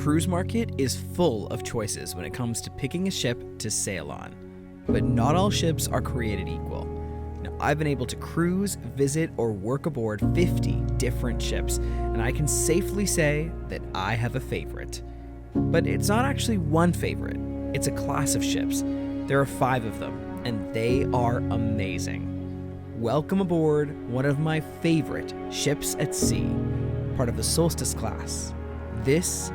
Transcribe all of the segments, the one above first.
cruise market is full of choices when it comes to picking a ship to sail on. But not all ships are created equal. Now, I've been able to cruise, visit, or work aboard 50 different ships, and I can safely say that I have a favorite. But it's not actually one favorite, it's a class of ships. There are 5 of them, and they are amazing. Welcome aboard one of my favorite ships at sea, part of the Solstice class. This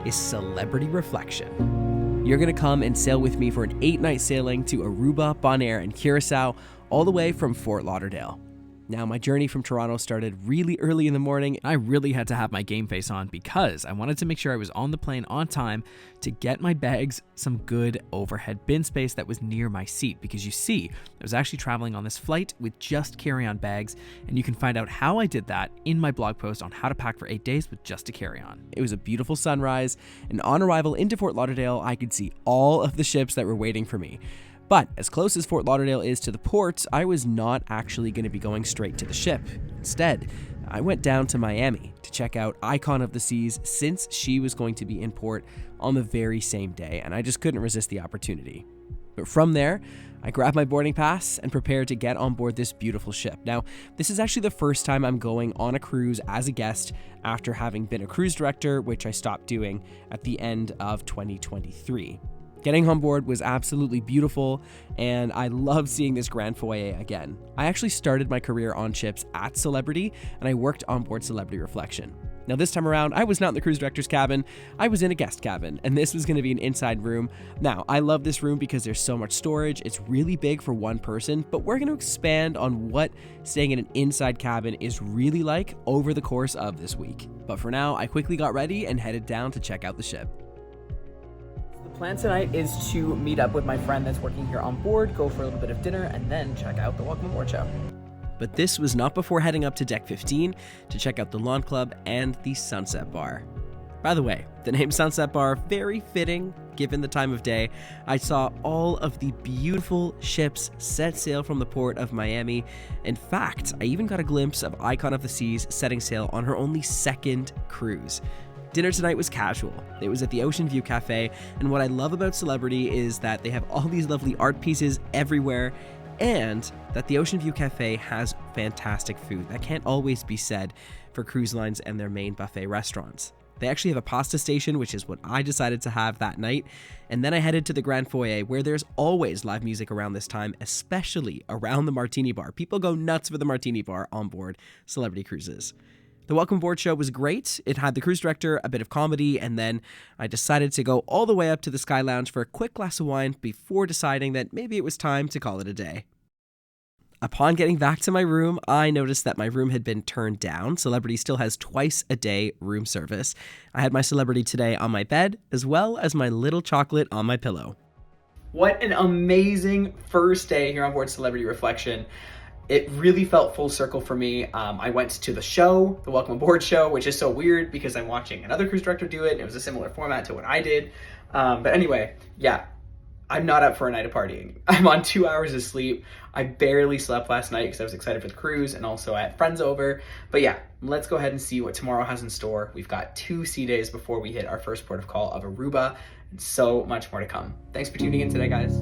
is Celebrity Reflection. You're going to come and sail with me for an 8-night sailing to Aruba, Bonaire, and Curaçao, all the way from Fort Lauderdale. Now, my journey from Toronto started really early in the morning. I really had to have my game face on because I wanted to make sure I was on the plane on time to get my bags some good overhead bin space that was near my seat. Because you see, I was actually traveling on this flight with just carry-on bags, and you can find out how I did that in my blog post on how to pack for 8 days with just a carry-on. It was a beautiful sunrise, and on arrival into Fort Lauderdale, I could see all of the ships that were waiting for me. But as close as Fort Lauderdale is to the port, I was not actually going to be going straight to the ship. Instead, I went down to Miami to check out Icon of the Seas since she was going to be in port on the very same day, and I just couldn't resist the opportunity. But from there, I grabbed my boarding pass and prepared to get on board this beautiful ship. Now, this is actually the first time I'm going on a cruise as a guest after having been a cruise director, which I stopped doing at the end of 2023. Getting on board was absolutely beautiful, and I love seeing this grand foyer again. I actually started my career on ships at Celebrity, and I worked on board Celebrity Reflection. Now this time around, I was not in the cruise director's cabin, I was in a guest cabin, and this was going to be an inside room. Now, I love this room because there's so much storage, it's really big for one person, but we're going to expand on what staying in an inside cabin is really like over the course of this week. But for now, I quickly got ready and headed down to check out the ship. The plan tonight is to meet up with my friend that's working here on board, go for a little bit of dinner, and then check out the Welcome Aboard show. But this was not before heading up to Deck 15 to check out the Lawn Club and the Sunset Bar. By the way, the name Sunset Bar, very fitting given the time of day. I saw all of the beautiful ships set sail from the port of Miami. In fact, I even got a glimpse of Icon of the Seas setting sail on her only 2nd cruise. Dinner tonight was casual. It was at the Ocean View Cafe, and what I love about Celebrity is that they have all these lovely art pieces everywhere, and that the Ocean View Cafe has fantastic food. That can't always be said for cruise lines and their main buffet restaurants. They actually have a pasta station, which is what I decided to have that night, and then I headed to the Grand Foyer, where there's always live music around this time, especially around the Martini Bar. People go nuts for the Martini Bar on board Celebrity Cruises. The Welcome Aboard show was great. It had the cruise director, a bit of comedy, and then I decided to go all the way up to the Sky Lounge for a quick glass of wine before deciding that maybe it was time to call it a day. Upon getting back to my room, I noticed that my room had been turned down. Celebrity still has twice a day room service. I had my Celebrity today on my bed, as well as my little chocolate on my pillow. What an amazing first day here on board Celebrity Reflection. It really felt full circle for me. I went to the show, the Welcome Aboard show, which is so weird because I'm watching another cruise director do it, and it was a similar format to what I did. But anyway, yeah, I'm not up for a night of partying. I'm on 2 hours of sleep. I barely slept last night because I was excited for the cruise, and also I had friends over. But yeah, let's go ahead and see what tomorrow has in store. We've got 2 sea days before we hit our first port of call of Aruba, and so much more to come. Thanks for tuning in today, guys.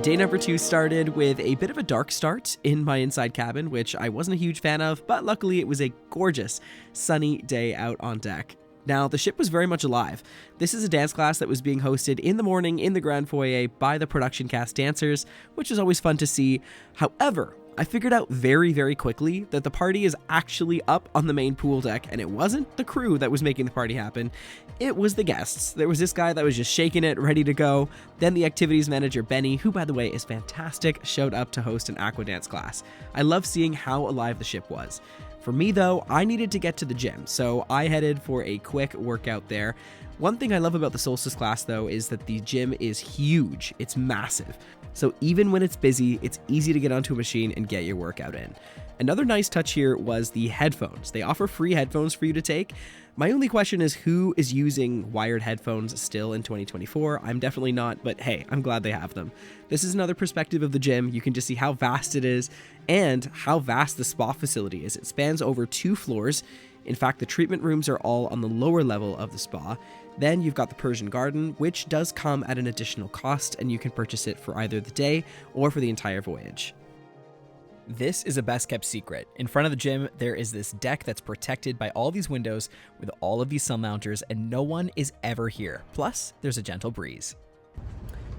Day number 2 started with a bit of a dark start in my inside cabin, which I wasn't a huge fan of, but luckily it was a gorgeous sunny day out on deck. Now, the ship was very much alive. This is a dance class that was being hosted in the morning in the Grand Foyer by the production cast dancers, which is always fun to see. However, I figured out very, very quickly that the party is actually up on the main pool deck, and it wasn't the crew that was making the party happen. It was the guests. There was this guy that was just shaking it, ready to go. Then the activities manager, Benny, who by the way is fantastic, showed up to host an aqua dance class. I love seeing how alive the ship was. For me though, I needed to get to the gym, so I headed for a quick workout there. One thing I love about the Solstice class, though, is that the gym is huge. It's massive. So even when it's busy, it's easy to get onto a machine and get your workout in. Another nice touch here was the headphones. They offer free headphones for you to take. My only question is, who is using wired headphones still in 2024? I'm definitely not, but hey, I'm glad they have them. This is another perspective of the gym. You can just see how vast it is and how vast the spa facility is. It spans over 2 floors. In fact, the treatment rooms are all on the lower level of the spa. Then you've got the Persian garden, which does come at an additional cost, and you can purchase it for either the day or for the entire voyage. This is a best kept secret. In front of the gym, there is this deck that's protected by all these windows with all of these sun loungers, and no one is ever here. Plus, there's a gentle breeze.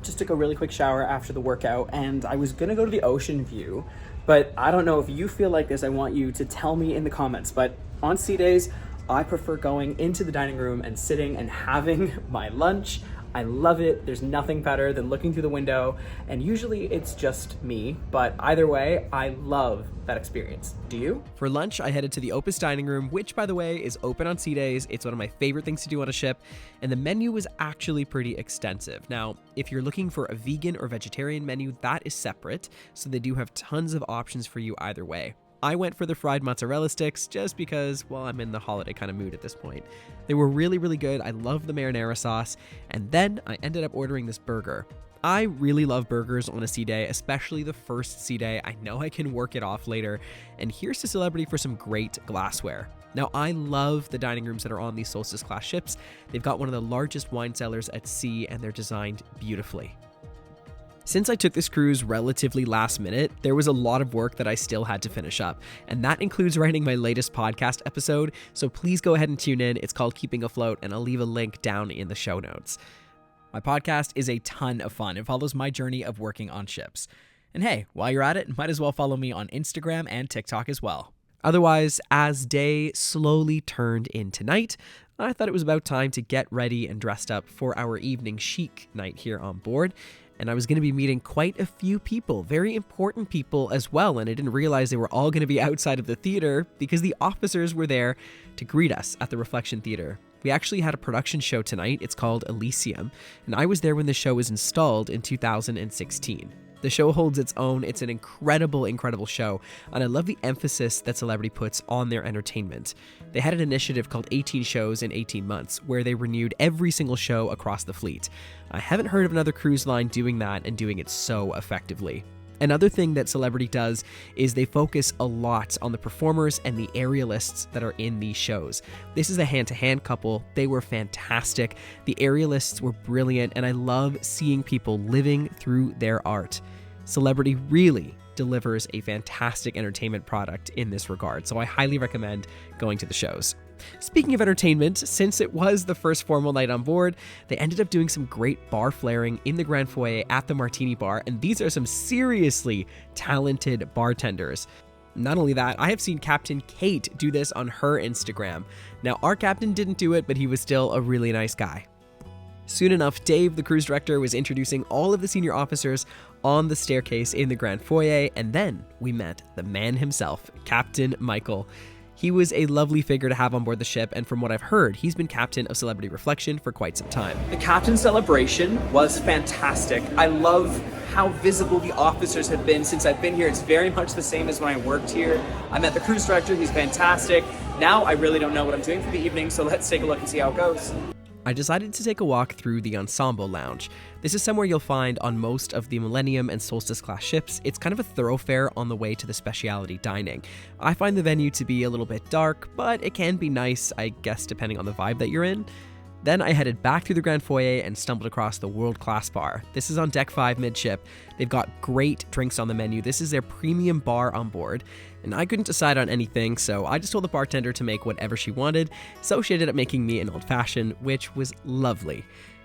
Just took a really quick shower after the workout, and I was gonna go to the ocean view, but I don't know if you feel like this. I want you to tell me in the comments, but on sea days, I prefer going into the dining room and sitting and having my lunch. I love it. There's nothing better than looking through the window, and usually it's just me, but either way, I love that experience. Do you? For lunch, I headed to the Opus dining room, which, by the way, is open on sea days. It's one of my favorite things to do on a ship, and the menu was actually pretty extensive. Now, if you're looking for a vegan or vegetarian menu, that is separate, so they do have tons of options for you either way. I went for the fried mozzarella sticks just because, well, I'm in the holiday kind of mood at this point. They were really, really good. I love the marinara sauce. And then I ended up ordering this burger. I really love burgers on a sea day, especially the first sea day. I know I can work it off later. And here's to Celebrity for some great glassware. Now, I love the dining rooms that are on these Solstice class ships. They've got one of the largest wine cellars at sea, and they're designed beautifully. Since I took this cruise relatively last minute, there was a lot of work that I still had to finish up, and that includes writing my latest podcast episode, so please go ahead and tune in. It's called Keeping Afloat, and I'll leave a link down in the show notes. My podcast is a ton of fun. It follows my journey of working on ships. And hey, while you're at it, might as well follow me on Instagram and TikTok as well. Otherwise, as day slowly turned into night, I thought it was about time to get ready and dressed up for our evening chic night here on board. And I was going to be meeting quite a few people, very important people as well, and I didn't realize they were all going to be outside of the theater because the officers were there to greet us at the Reflection Theater. We actually had a production show tonight. It's called Elysium, and I was there when the show was installed in 2016. The show holds its own. It's an incredible, incredible show, and I love the emphasis that Celebrity puts on their entertainment. They had an initiative called 18 Shows in 18 Months, where they renewed every single show across the fleet. I haven't heard of another cruise line doing that and doing it so effectively. Another thing that Celebrity does is they focus a lot on the performers and the aerialists that are in these shows. This is a hand-to-hand couple. They were fantastic. The aerialists were brilliant, and I love seeing people living through their art. Celebrity really delivers a fantastic entertainment product in this regard, so I highly recommend going to the shows. Speaking of entertainment, since it was the first formal night on board, they ended up doing some great bar flaring in the Grand Foyer at the Martini Bar, and these are some seriously talented bartenders. Not only that, I have seen Captain Kate do this on her Instagram. Now, our captain didn't do it, but he was still a really nice guy. Soon enough, Dave, the cruise director, was introducing all of the senior officers on the staircase in the Grand Foyer, and then we met the man himself, Captain Michael. He was a lovely figure to have on board the ship, and from what I've heard, he's been captain of Celebrity Reflection for quite some time. The captain celebration was fantastic. I love how visible the officers have been since I've been here. It's very much the same as when I worked here. I met the cruise director, he's fantastic. Now I really don't know what I'm doing for the evening, so let's take a look and see how it goes. I decided to take a walk through the Ensemble Lounge. This is somewhere you'll find on most of the Millennium and Solstice class ships. It's kind of a thoroughfare on the way to the specialty dining. I find the venue to be a little bit dark, but it can be nice, I guess, depending on the vibe that you're in. Then I headed back through the Grand Foyer and stumbled across the World Class Bar. This is on Deck 5 midship. They've got great drinks on the menu. This is their premium bar on board. And I couldn't decide on anything, so I just told the bartender to make whatever she wanted, so she ended up making me an old-fashioned, which was lovely.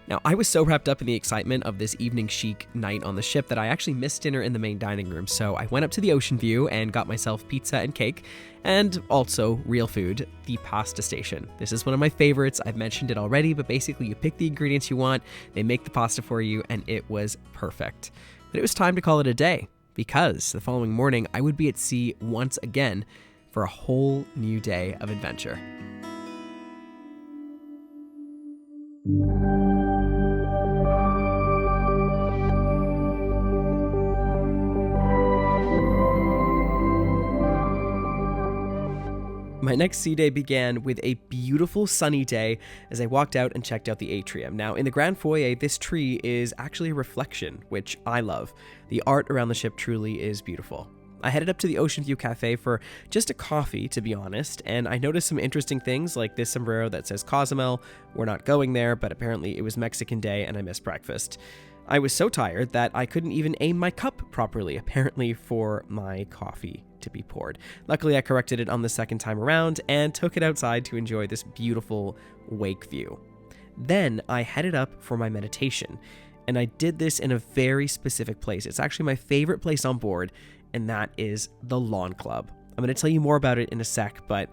Now, I was so wrapped up in the excitement of this evening chic night on the ship that I actually missed dinner in the main dining room, so I went up to the ocean view and got myself pizza and cake, and also real food, the pasta station. This is one of my favorites. I've mentioned it already, but basically you pick the ingredients you want, they make the pasta for you, and it was perfect. But it was time to call it a day, because the following morning I would be at sea once again for a whole new day of adventure. My next sea day began with a beautiful sunny day as I walked out and checked out the atrium. Now, in the Grand Foyer, this tree is actually a reflection, which I love. The art around the ship truly is beautiful. I headed up to the Ocean View Cafe for just a coffee, to be honest, and I noticed some interesting things like this sombrero that says Cozumel. We're not going there, but apparently it was Mexican Day and I missed breakfast. I was so tired that I couldn't even aim my cup properly, apparently for my coffee to be poured. Luckily, I corrected it on the second time around and took it outside to enjoy this beautiful wake view. Then I headed up for my meditation, and I did this in a very specific place. It's actually my favorite place on board, and that is the Lawn Club. I'm going to tell you more about it in a sec, but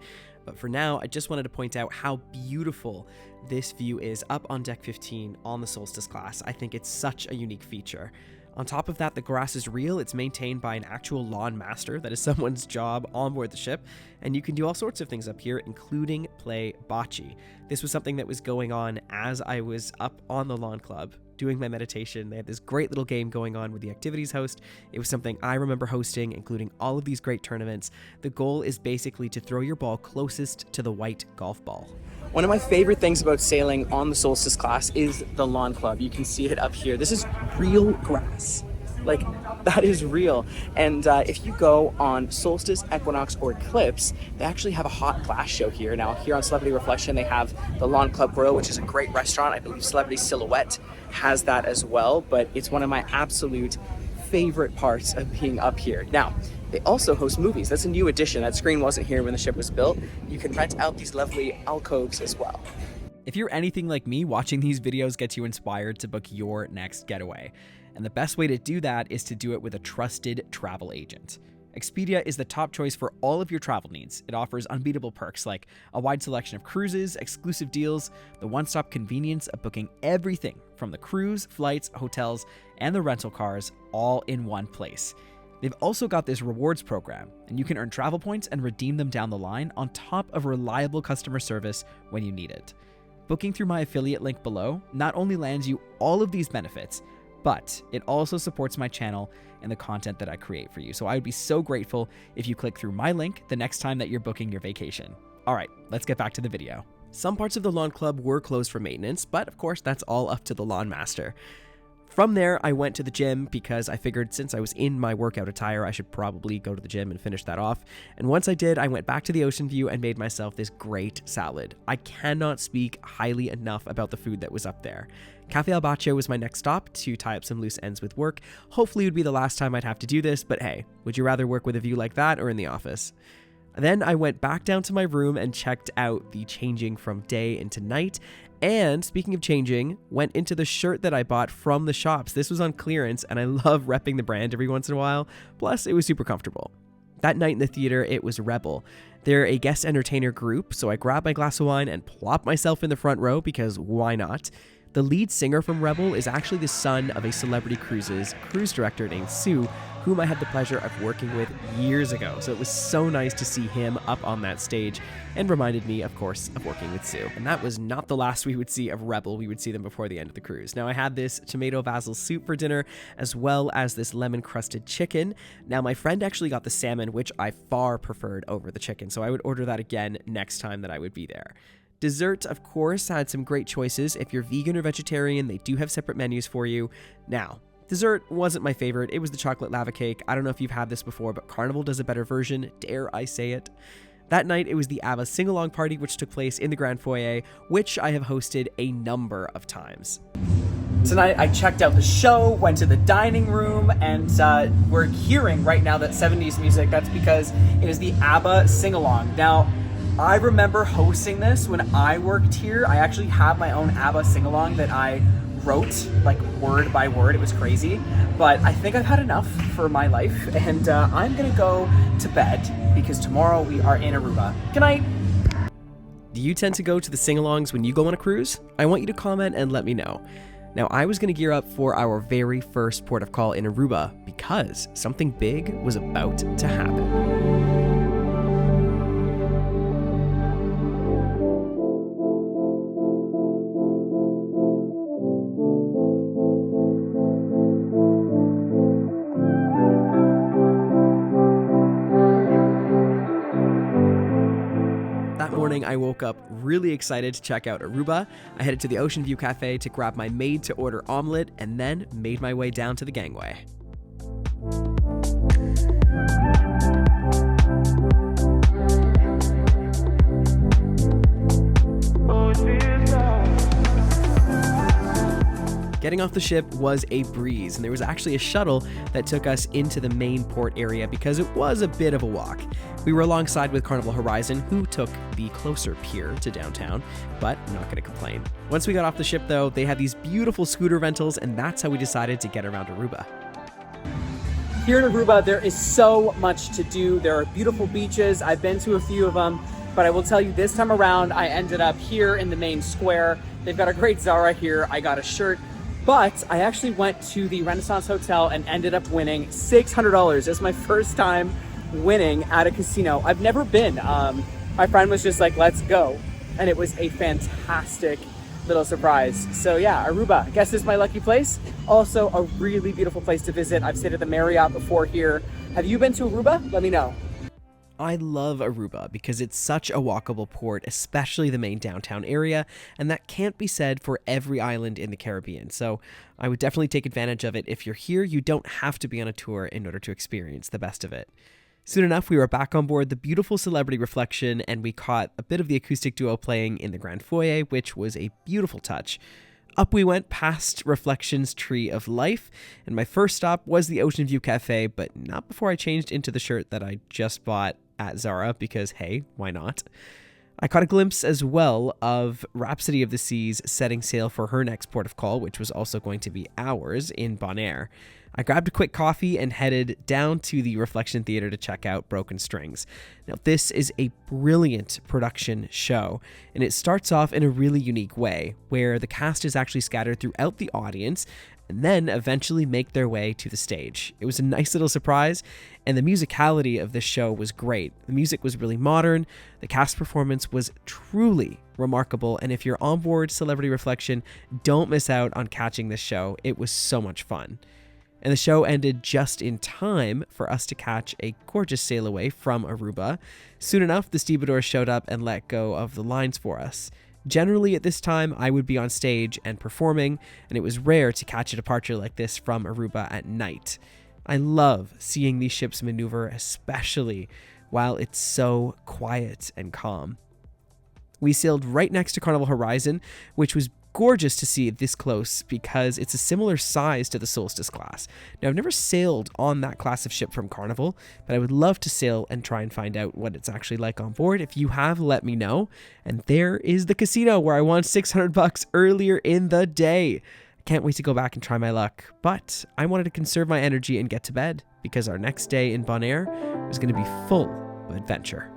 for now, I just wanted to point out how beautiful this view is up on Deck 15 on the Solstice class. I think it's such a unique feature. On top of that, the grass is real. It's maintained by an actual lawn master. That is someone's job on board the ship. And you can do all sorts of things up here, including play bocce. This was something that was going on as I was up on the Lawn Club doing my meditation. They had this great little game going on with the activities host. It was something I remember hosting, including all of these great tournaments. The goal is basically to throw your ball closest to the white golf ball. One of my favorite things about sailing on the Solstice class is the Lawn Club. You can see it up here. This is real grass. Like, that is real. And if you go on Solstice, Equinox, or Eclipse, they actually have a hot glass show here. Now, here on Celebrity Reflection, they have the Lawn Club Grill, which is a great restaurant. I believe Celebrity Silhouette has that as well, but it's one of my absolute favorite parts of being up here. Now, they also host movies. That's a new addition. That screen wasn't here when the ship was built. You can rent out these lovely alcoves as well. If you're anything like me, watching these videos gets you inspired to book your next getaway. And the best way to do that is to do it with a trusted travel agent. Expedia is the top choice for all of your travel needs. It offers unbeatable perks like a wide selection of cruises, exclusive deals, the one-stop convenience of booking everything from the cruise, flights, hotels, and the rental cars all in one place. They've also got this rewards program, and you can earn travel points and redeem them down the line on top of reliable customer service when you need it. Booking through my affiliate link below not only lands you all of these benefits, but it also supports my channel and the content that I create for you. So I would be so grateful if you click through my link the next time that you're booking your vacation. All right, let's get back to the video. Some parts of the lawn club were closed for maintenance, but of course that's all up to the lawn master. From there, I went to the gym because I figured since I was in my workout attire, I should probably go to the gym and finish that off. And once I did, I went back to the Ocean View and made myself this great salad. I cannot speak highly enough about the food that was up there. Cafe Al Bacio was my next stop to tie up some loose ends with work. Hopefully it would be the last time I'd have to do this, but hey, would you rather work with a view like that or in the office? Then I went back down to my room and checked out the changing from day into night. And speaking of changing, went into the shirt that I bought from the shops. This was on clearance, and I love repping the brand every once in a while. Plus, it was super comfortable. That night in the theater, it was Rebel. They're a guest entertainer group, so I grabbed my glass of wine and plopped myself in the front row because why not? The lead singer from Rebel is actually the son of a Celebrity Cruises cruise director named Sue, whom I had the pleasure of working with years ago. So it was so nice to see him up on that stage and reminded me, of course, of working with Sue. And that was not the last we would see of Rebel. We would see them before the end of the cruise. Now, I had this tomato basil soup for dinner, as well as this lemon-crusted chicken. Now, my friend actually got the salmon, which I far preferred over the chicken, so I would order that again next time that I would be there. Dessert, of course, had some great choices. If you're vegan or vegetarian, they do have separate menus for you. Now, dessert wasn't my favorite. It was the chocolate lava cake. I don't know if you've had this before, but Carnival does a better version. Dare I say it? That night, it was the ABBA sing-along party, which took place in the Grand Foyer, which I have hosted a number of times. Tonight, I checked out the show, went to the dining room, and we're hearing right now that 70s music. That's because it is the ABBA sing-along. Now, I remember hosting this when I worked here. I actually have my own ABBA sing-along that I wrote, like, word by word. It was crazy. But I think I've had enough for my life, and I'm gonna go to bed because tomorrow we are in Aruba. Good night. Do you tend to go to the sing-alongs when you go on a cruise? I want you to comment and let me know. Now, I was going to gear up for our very first port of call in Aruba because something big was about to happen. morning, I woke up really excited to check out Aruba. I headed to the Ocean View Cafe to grab my made-to-order omelet and then made my way down to the gangway. Getting off the ship was a breeze, and there was actually a shuttle that took us into the main port area because it was a bit of a walk. We were alongside with Carnival Horizon, who took the closer pier to downtown, but I'm not going to complain. Once we got off the ship, though, they had these beautiful scooter rentals, and that's how we decided to get around Aruba. Here in Aruba, there is so much to do. There are beautiful beaches. I've been to a few of them, but I will tell you this time around, I ended up here in the main square. They've got a great Zara here. I got a shirt. But I actually went to the Renaissance Hotel and ended up winning $600. It's my first time winning at a casino. I've never been. My friend was just like, let's go. And it was a fantastic little surprise. So yeah, Aruba, I guess is my lucky place. Also a really beautiful place to visit. I've stayed at the Marriott before here. Have you been to Aruba? Let me know. I love Aruba because it's such a walkable port, especially the main downtown area, and that can't be said for every island in the Caribbean. So I would definitely take advantage of it. If you're here, you don't have to be on a tour in order to experience the best of it. Soon enough, we were back on board the beautiful Celebrity Reflection, and we caught a bit of the acoustic duo playing in the Grand Foyer, which was a beautiful touch. Up we went past Reflection's Tree of Life, and my first stop was the Ocean View Cafe, but not before I changed into the shirt that I just bought at Zara because, hey, why not? I caught a glimpse as well of Rhapsody of the Seas setting sail for her next port of call, which was also going to be ours in Bonaire. I grabbed a quick coffee and headed down to the Reflection Theater to check out Broken Strings. Now, this is a brilliant production show, and it starts off in a really unique way, where the cast is actually scattered throughout the audience and then eventually make their way to the stage. It was a nice little surprise, and the musicality of this show was great. The music was really modern, the cast performance was truly remarkable, and if you're on board Celebrity Reflection, don't miss out on catching this show. It was so much fun. And the show ended just in time for us to catch a gorgeous sail away from Aruba. Soon enough, the stevedores showed up and let go of the lines for us. Generally, at this time, I would be on stage and performing, and it was rare to catch a departure like this from Aruba at night. I love seeing these ships maneuver, especially while it's so quiet and calm. We sailed right next to Carnival Horizon, which was gorgeous to see this close because it's a similar size to the Solstice class. Now, I've never sailed on that class of ship from Carnival, but I would love to sail and try and find out what it's actually like on board. If you have, let me know. And there is the casino where I won $600 earlier in the day. I can't wait to go back and try my luck, but I wanted to conserve my energy and get to bed because our next day in Bonaire was going to be full of adventure.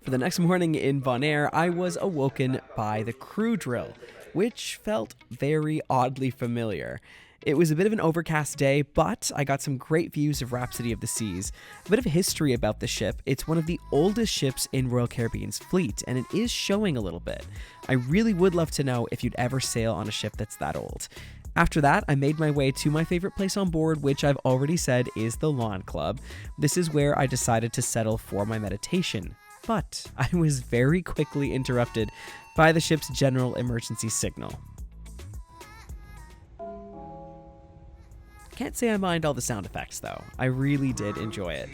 For the next morning in Bonaire, I was awoken by the crew drill, which felt very oddly familiar. It was a bit of an overcast day, but I got some great views of Rhapsody of the Seas. A bit of history about the ship: it's one of the oldest ships in Royal Caribbean's fleet, and it is showing a little bit. I really would love to know if you'd ever sail on a ship that's that old. After that, I made my way to my favorite place on board, which I've already said is the Lawn Club. This is where I decided to settle for my meditation. But I was very quickly interrupted by the ship's general emergency signal. Can't say I mind all the sound effects though. I really did enjoy it.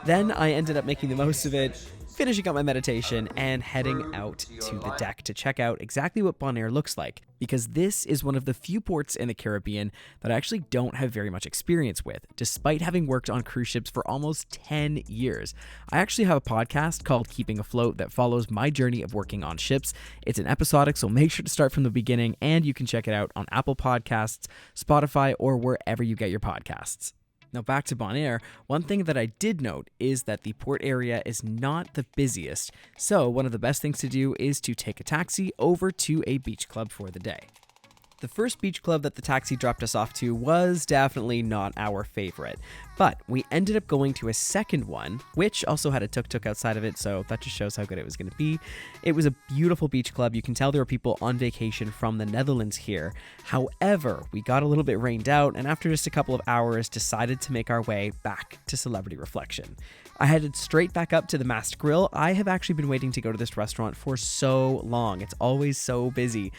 Then I ended up making the most of it, finishing up my meditation and heading out to the deck to check out exactly what Bonaire looks like, because this is one of the few ports in the Caribbean that I actually don't have very much experience with, despite having worked on cruise ships for almost 10 years. I actually have a podcast called Keeping Afloat that follows my journey of working on ships. It's an episodic, so make sure to start from the beginning, and you can check it out on Apple Podcasts, Spotify, or wherever you get your podcasts. Now back to Bonaire, one thing that I did note is that the port area is not the busiest, so one of the best things to do is to take a taxi over to a beach club for the day. The first beach club that the taxi dropped us off to was definitely not our favorite, but we ended up going to a second one, which also had a tuk-tuk outside of it, so that just shows how good it was going to be. It was a beautiful beach club. You can tell there were people on vacation from the Netherlands here. However, we got a little bit rained out, and after just a couple of hours, decided to make our way back to Celebrity Reflection. I headed straight back up to the Mast Grill. I have actually been waiting to go to this restaurant for so long. It's always so busy,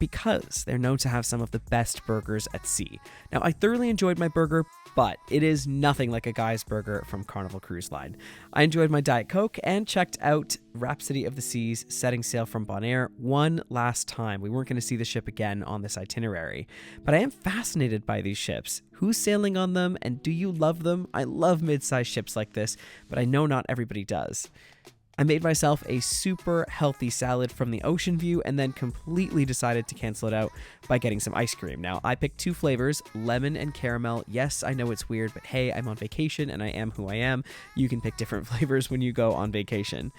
because they're known to have some of the best burgers at sea. Now, I thoroughly enjoyed my burger, but it is nothing like a guy's burger from Carnival Cruise Line. I enjoyed my Diet Coke and checked out Rhapsody of the Seas setting sail from Bonaire one last time. We weren't going to see the ship again on this itinerary, but I am fascinated by these ships. Who's sailing on them, and do you love them? I love mid-sized ships like this, but I know not everybody does. I made myself a super healthy salad from the ocean view and then completely decided to cancel it out by getting some ice cream. Now, I picked two flavors, lemon and caramel. Yes, I know it's weird, but hey, I'm on vacation and I am who I am. You can pick different flavors when you go on vacation.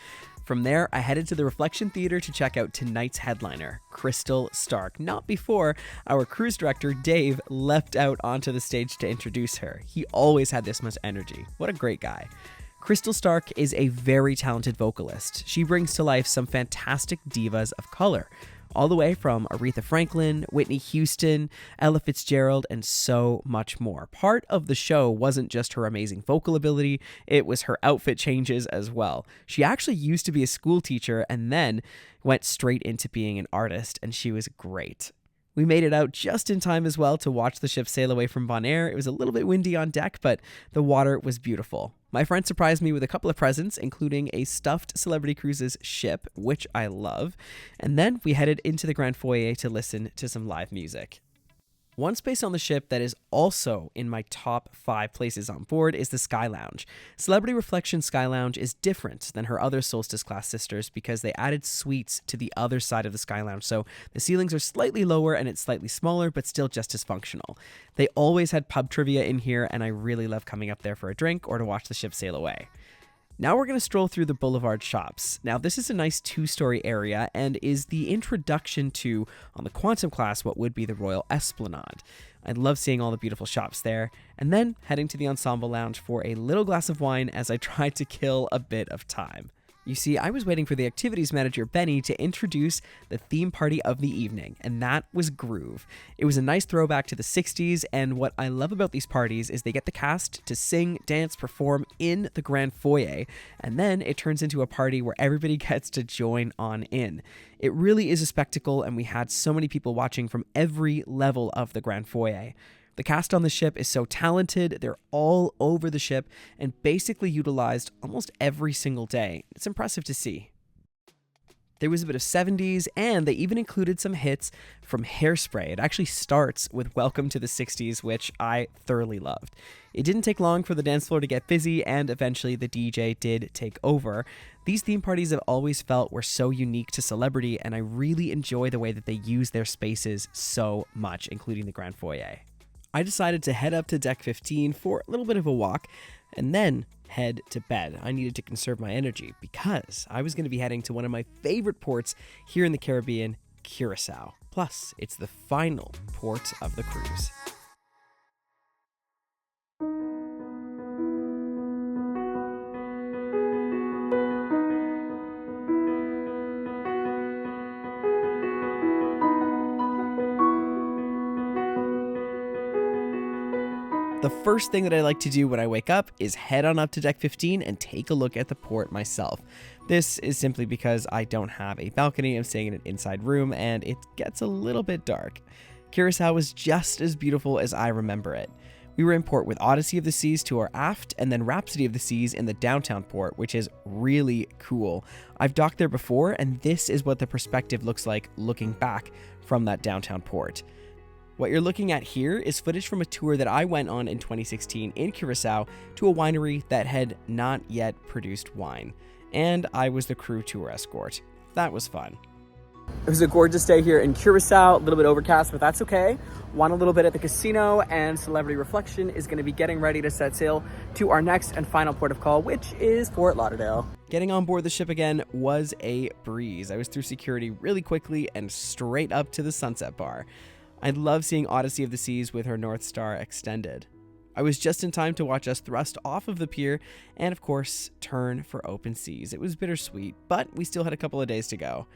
From there, I headed to the Reflection Theater to check out tonight's headliner, Crystal Stark, not before our cruise director, Dave, leapt out onto the stage to introduce her. He always had this much energy. What a great guy. Crystal Stark is a very talented vocalist. She brings to life some fantastic divas of color, all the way from Aretha Franklin, Whitney Houston, Ella Fitzgerald, and so much more. Part of the show wasn't just her amazing vocal ability, it was her outfit changes as well. She actually used to be a school teacher and then went straight into being an artist, and she was great. We made it out just in time as well to watch the ship sail away from Bonaire. It was a little bit windy on deck, but the water was beautiful. My friend surprised me with a couple of presents, including a stuffed Celebrity Cruises ship, which I love. And then we headed into the Grand Foyer to listen to some live music. One space on the ship that is also in my top 5 places on board is the Sky Lounge. Celebrity Reflection Sky Lounge is different than her other Solstice class sisters because they added suites to the other side of the Sky Lounge, so the ceilings are slightly lower and it's slightly smaller, but still just as functional. They always had pub trivia in here, and I really love coming up there for a drink or to watch the ship sail away. Now we're going to stroll through the Boulevard shops. Now this is a nice 2-story area and is the introduction to, on the Quantum class, what would be the Royal Esplanade. I love seeing all the beautiful shops there, and then heading to the Ensemble Lounge for a little glass of wine as I tried to kill a bit of time. You see, I was waiting for the activities manager, Benny, to introduce the theme party of the evening, and that was Groove. It was a nice throwback to the 60s, and what I love about these parties is they get the cast to sing, dance, perform in the Grand Foyer, and then it turns into a party where everybody gets to join on in. It really is a spectacle, and we had so many people watching from every level of the Grand Foyer. The cast on the ship is so talented, they're all over the ship and basically utilized almost every single day. It's impressive to see. There was a bit of 70s, and they even included some hits from Hairspray. It actually starts with Welcome to the 60s, which I thoroughly loved. It didn't take long for the dance floor to get busy, and eventually the DJ did take over. These theme parties I've always felt were so unique to Celebrity, and I really enjoy the way that they use their spaces so much, including the Grand Foyer. I decided to head up to deck 15 for a little bit of a walk and then head to bed. I needed to conserve my energy because I was going to be heading to one of my favorite ports here in the Caribbean, Curaçao. Plus, it's the final port of the cruise. The first thing that I like to do when I wake up is head on up to deck 15 and take a look at the port myself. This is simply because I don't have a balcony, I'm staying in an inside room, and it gets a little bit dark. Curaçao was just as beautiful as I remember it. We were in port with Odyssey of the Seas to our aft, and then Rhapsody of the Seas in the downtown port, which is really cool. I've docked there before, and this is what the perspective looks like looking back from that downtown port. What you're looking at here is footage from a tour that I went on in 2016 in Curaçao to a winery that had not yet produced wine. And I was the crew tour escort. That was fun. It was a gorgeous day here in Curaçao, a little bit overcast, but that's okay. Won a little bit at the casino, and Celebrity Reflection is going to be getting ready to set sail to our next and final port of call, which is Fort Lauderdale. Getting on board the ship again was a breeze. I was through security really quickly and straight up to the Sunset Bar. I love seeing Odyssey of the Seas with her North Star extended. I was just in time to watch us thrust off of the pier and, of course, turn for open seas. It was bittersweet, but we still had a couple of days to go.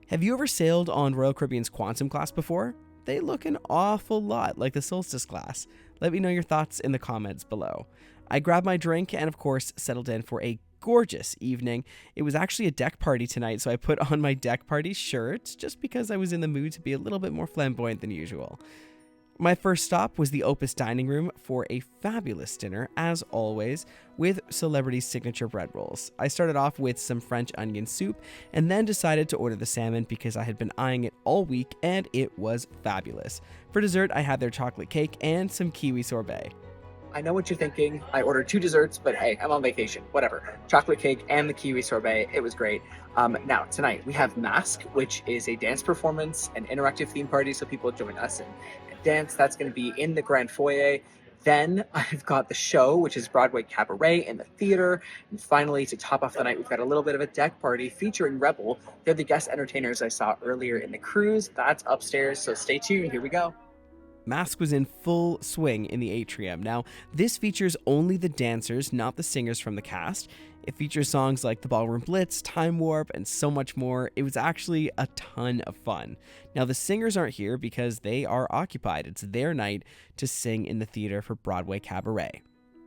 Have you ever sailed on Royal Caribbean's Quantum class before? They look an awful lot like the Solstice class. Let me know your thoughts in the comments below. I grabbed my drink and, of course, settled in for a gorgeous evening. It was actually a deck party tonight, so I put on my deck party shirt just because I was in the mood to be a little bit more flamboyant than usual. My first stop was the Opus Dining Room for a fabulous dinner, as always, with celebrity signature bread rolls. I started off with some French onion soup and then decided to order the salmon because I had been eyeing it all week and it was fabulous. For dessert, I had their chocolate cake and some kiwi sorbet. I know what you're thinking. I ordered 2 desserts, but hey, I'm on vacation. Whatever. Chocolate cake and the kiwi sorbet. It was great. Now, tonight we have Mask, which is a dance performance, an interactive theme party, so people join us and dance. That's going to be in the Grand Foyer. Then I've got the show, which is Broadway Cabaret in the theater. And finally, to top off the night, we've got a little bit of a deck party featuring Rebel. They're the guest entertainers I saw earlier in the cruise. That's upstairs, so stay tuned. Here we go. Mask was in full swing in the atrium. Now, this features only the dancers, not the singers from the cast. It features songs like The Ballroom Blitz, Time Warp, and so much more. It was actually a ton of fun. Now, the singers aren't here because they are occupied. It's their night to sing in the theater for Broadway Cabaret.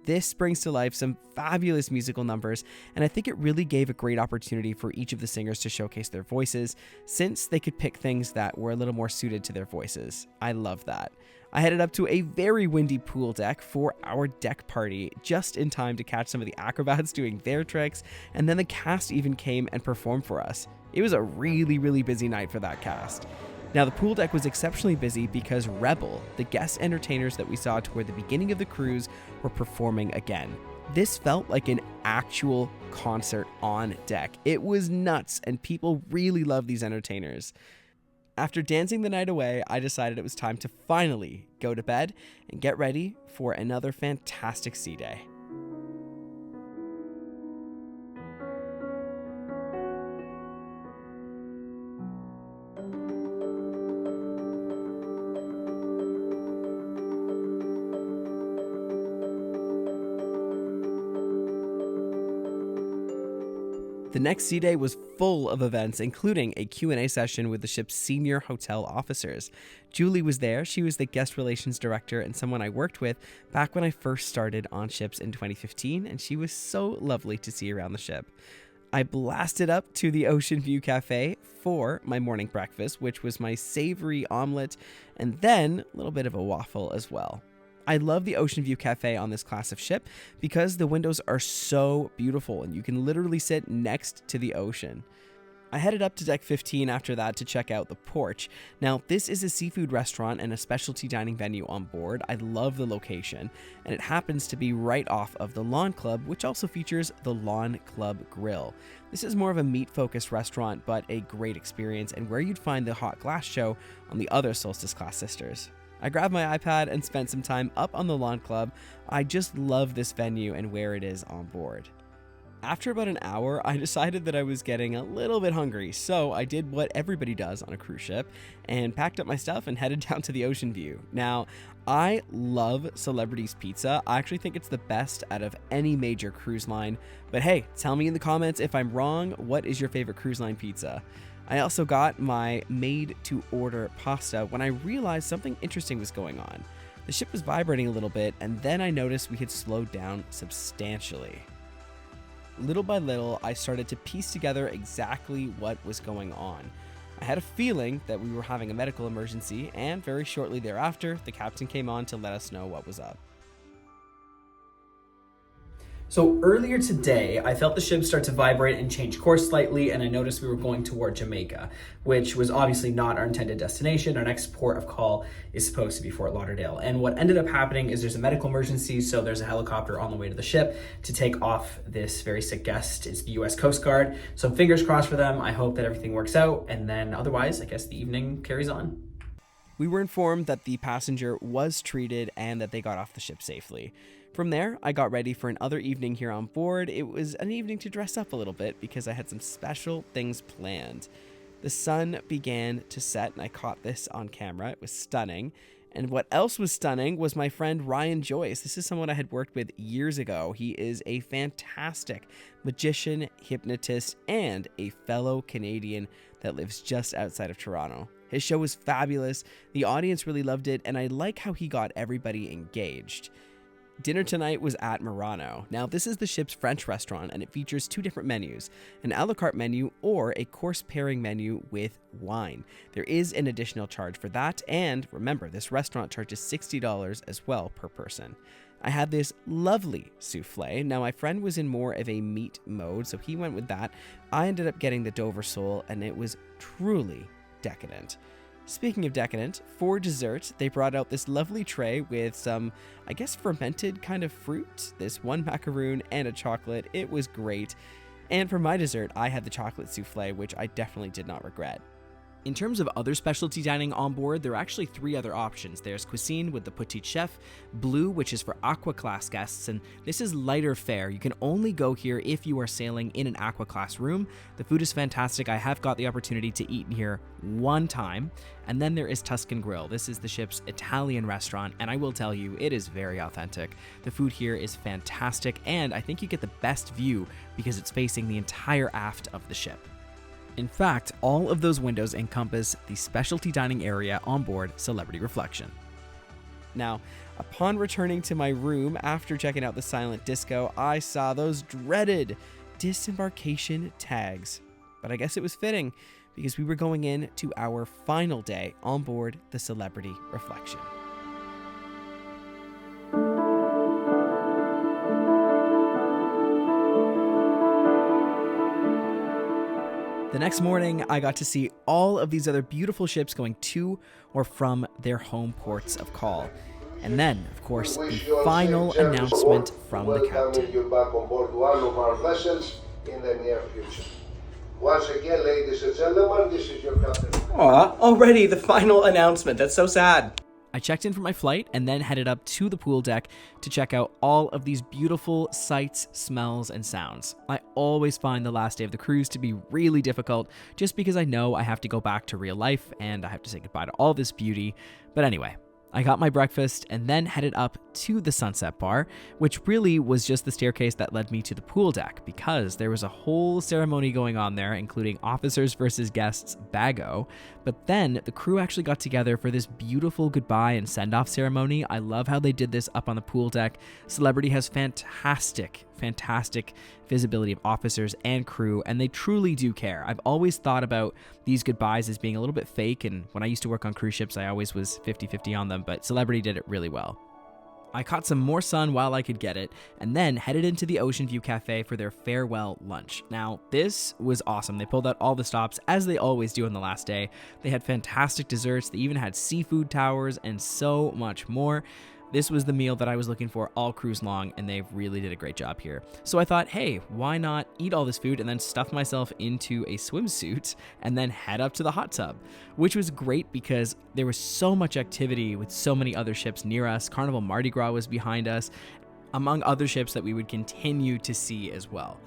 This brings to life some fabulous musical numbers, and I think it really gave a great opportunity for each of the singers to showcase their voices, since they could pick things that were a little more suited to their voices. I love that. I headed up to a very windy pool deck for our deck party, just in time to catch some of the acrobats doing their tricks, and then the cast even came and performed for us. It was a really busy night for that cast. Now, the pool deck was exceptionally busy because Rebel, the guest entertainers that we saw toward the beginning of the cruise, were performing again. This felt like an actual concert on deck. It was nuts, and people really love these entertainers. After dancing the night away, I decided it was time to finally go to bed and get ready for another fantastic sea day. The next sea day was full of events, including a Q&A session with the ship's senior hotel officers. Julie was there. She was the guest relations director and someone I worked with back when I first started on ships in 2015, and she was so lovely to see around the ship. I blasted up to the Ocean View Cafe for my morning breakfast, which was my savory omelet, and then a little bit of a waffle as well. I love the Ocean View Cafe on this class of ship because the windows are so beautiful and you can literally sit next to the ocean. I headed up to deck 15 after that to check out the porch. Now, this is a seafood restaurant and a specialty dining venue on board. I love the location, and it happens to be right off of the Lawn Club, which also features the Lawn Club Grill. This is more of a meat-focused restaurant, but a great experience, and where you'd find the hot glass show on the other Solstice class sisters. I grabbed my iPad and spent some time up on the Lawn Club. I just love this venue and where it is on board. After about an hour, I decided that I was getting a little bit hungry, so I did what everybody does on a cruise ship and packed up my stuff and headed down to the Ocean View. Now, I love Celebrity's Pizza. I actually think it's the best out of any major cruise line, but hey, tell me in the comments if I'm wrong. What is your favorite cruise line pizza? I also got my made-to-order pasta when I realized something interesting was going on. The ship was vibrating a little bit, and then I noticed we had slowed down substantially. Little by little, I started to piece together exactly what was going on. I had a feeling that we were having a medical emergency, and very shortly thereafter, the captain came on to let us know what was up. So earlier today, I felt the ship start to vibrate and change course slightly, and I noticed we were going toward Jamaica, which was obviously not our intended destination. Our next port of call is supposed to be Fort Lauderdale. And what ended up happening is there's a medical emergency, so there's a helicopter on the way to the ship to take off this very sick guest. It's the US Coast Guard. So fingers crossed for them. I hope that everything works out, and then otherwise, I guess the evening carries on. We were informed that the passenger was treated and that they got off the ship safely. From there, I got ready for another evening here on board. It was an evening to dress up a little bit because I had some special things planned. The sun began to set, and I caught this on camera. It was stunning. And what else was stunning was my friend Ryan Joyce. This is someone I had worked with years ago. He is a fantastic magician, hypnotist, and a fellow Canadian that lives just outside of Toronto. His show was fabulous. The audience really loved it, and I like how he got everybody engaged. Dinner tonight was at Murano. Now, this is the ship's French restaurant, and it features 2 different menus, an a la carte menu or a course pairing menu with wine. There is an additional charge for that, and remember, this restaurant charges $60 as well per person. I had this lovely souffle. Now, my friend was in more of a meat mode, so he went with that. I ended up getting the Dover sole, and it was truly decadent. Speaking of decadent, for dessert, they brought out this lovely tray with some, I guess, fermented kind of fruit, this one macaroon and a chocolate. It was great. And for my dessert, I had the chocolate souffle, which I definitely did not regret. In terms of other specialty dining on board, there are actually 3 other options. There's Cuisine with the Petit Chef, Blue, which is for Aqua Class guests, and this is lighter fare. You can only go here if you are sailing in an Aqua Class room. The food is fantastic. I have got the opportunity to eat in here one time. And then there is Tuscan Grill. This is the ship's Italian restaurant, and I will tell you, it is very authentic. The food here is fantastic, and I think you get the best view because it's facing the entire aft of the ship. In fact, all of those windows encompass the specialty dining area on board Celebrity Reflection. Now, upon returning to my room after checking out the silent disco, I saw those dreaded disembarkation tags. But I guess it was fitting because we were going in to our final day on board the Celebrity Reflection. The next morning, I got to see all of these other beautiful ships going to or from their home ports of call. And then, of course, the final announcement from the captain. You back on board one of our vessels in the near future. Once again, ladies and gentlemen, this is your captain. Aw, already the final announcement. That's so sad. I checked in for my flight and then headed up to the pool deck to check out all of these beautiful sights, smells, and sounds. I always find the last day of the cruise to be really difficult just because I know I have to go back to real life and I have to say goodbye to all this beauty. But anyway, I got my breakfast and then headed up to the Sunset Bar, which really was just the staircase that led me to the pool deck because there was a whole ceremony going on there, including officers versus guests bago. But then the crew actually got together for this beautiful goodbye and send-off ceremony. I love how they did this up on the pool deck. Celebrity has fantastic visibility of officers and crew, and they truly do care. I've always thought about these goodbyes as being a little bit fake, and when I used to work on cruise ships, I always was 50-50 on them, but Celebrity did it really well. I caught some more sun while I could get it, and then headed into the Ocean View Cafe for their farewell lunch. Now, this was awesome. They pulled out all the stops, as they always do on the last day. They had fantastic desserts, they even had seafood towers, and so much more. This was the meal that I was looking for all cruise long, and they really did a great job here. So I thought, hey, why not eat all this food and then stuff myself into a swimsuit and then head up to the hot tub, which was great because there was so much activity with so many other ships near us. Carnival Mardi Gras was behind us, among other ships that we would continue to see as well.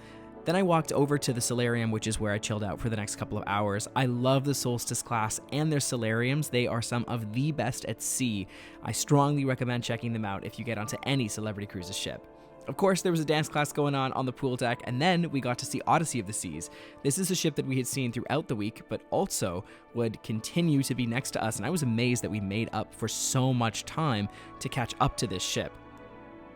Then I walked over to the solarium, which is where I chilled out for the next couple of hours. I love the Solstice class and their solariums. They are some of the best at sea. I strongly recommend checking them out if you get onto any Celebrity Cruises ship. Of course, there was a dance class going on the pool deck, and then we got to see Odyssey of the Seas. This is a ship that we had seen throughout the week, but also would continue to be next to us, and I was amazed that we made up for so much time to catch up to this ship.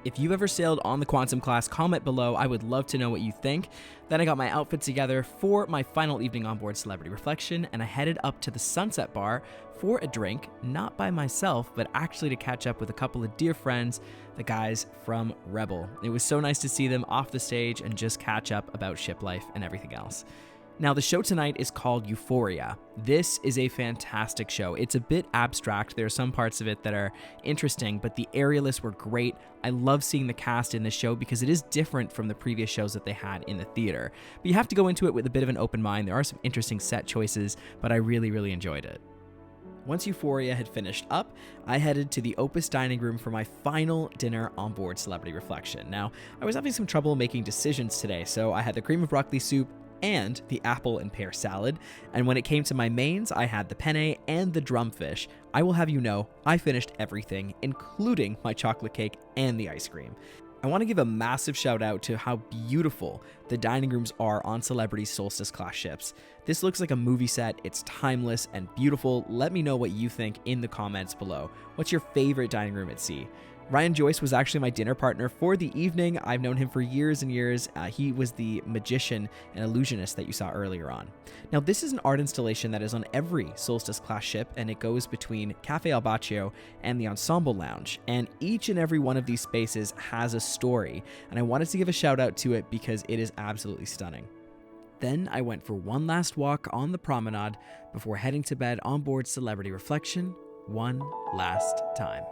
If you've ever sailed on the Quantum class, comment below. I would love to know what you think. Then I got my outfit together for my final evening on board Celebrity Reflection, and I headed up to the Sunset Bar for a drink, not by myself, but actually to catch up with a couple of dear friends, the guys from Rebel. It was so nice to see them off the stage and just catch up about ship life and everything else. Now, the show tonight is called Euphoria. This is a fantastic show. It's a bit abstract. There are some parts of it that are interesting, but the aerialists were great. I love seeing the cast in this show because it is different from the previous shows that they had in the theater. But you have to go into it with a bit of an open mind. There are some interesting set choices, but I really enjoyed it. Once Euphoria had finished up, I headed to the Opus dining room for my final dinner on board Celebrity Reflection. Now, I was having some trouble making decisions today, so I had the cream of broccoli soup and the apple and pear salad, and when it came to my mains, I had the penne and the drumfish. I will have you know, I finished everything, including my chocolate cake and the ice cream. I want to give a massive shout out to how beautiful the dining rooms are on Celebrity Solstice class ships. This looks like a movie set, it's timeless and beautiful. Let me know what you think in the comments below. What's your favorite dining room at sea? Ryan Joyce was actually my dinner partner for the evening. I've known him for years and years. He was the magician and illusionist that you saw earlier on. Now, this is an art installation that is on every Solstice class ship, and it goes between Cafe Al Baccio and the Ensemble Lounge. And each and every one of these spaces has a story, and I wanted to give a shout out to it because it is absolutely stunning. Then I went for one last walk on the promenade before heading to bed on board Celebrity Reflection one last time.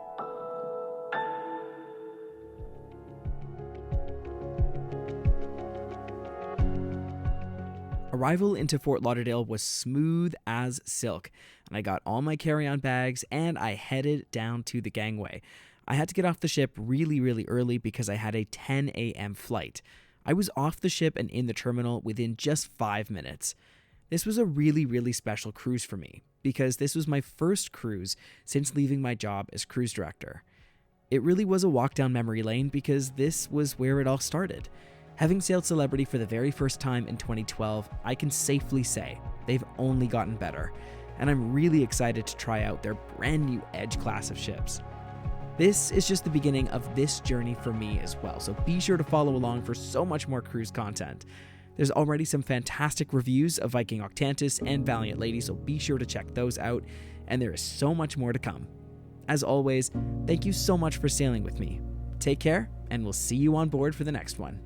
Arrival into Fort Lauderdale was smooth as silk, and I got all my carry-on bags and I headed down to the gangway. I had to get off the ship really early because I had a 10 a.m. flight. I was off the ship and in the terminal within just 5 minutes. This was a really special cruise for me because this was my first cruise since leaving my job as cruise director. It really was a walk down memory lane because this was where it all started. Having sailed Celebrity for the very first time in 2012, I can safely say they've only gotten better, and I'm really excited to try out their brand new Edge class of ships. This is just the beginning of this journey for me as well, so be sure to follow along for so much more cruise content. There's already some fantastic reviews of Viking Octantis and Valiant Lady, so be sure to check those out, and there is so much more to come. As always, thank you so much for sailing with me. Take care, and we'll see you on board for the next one.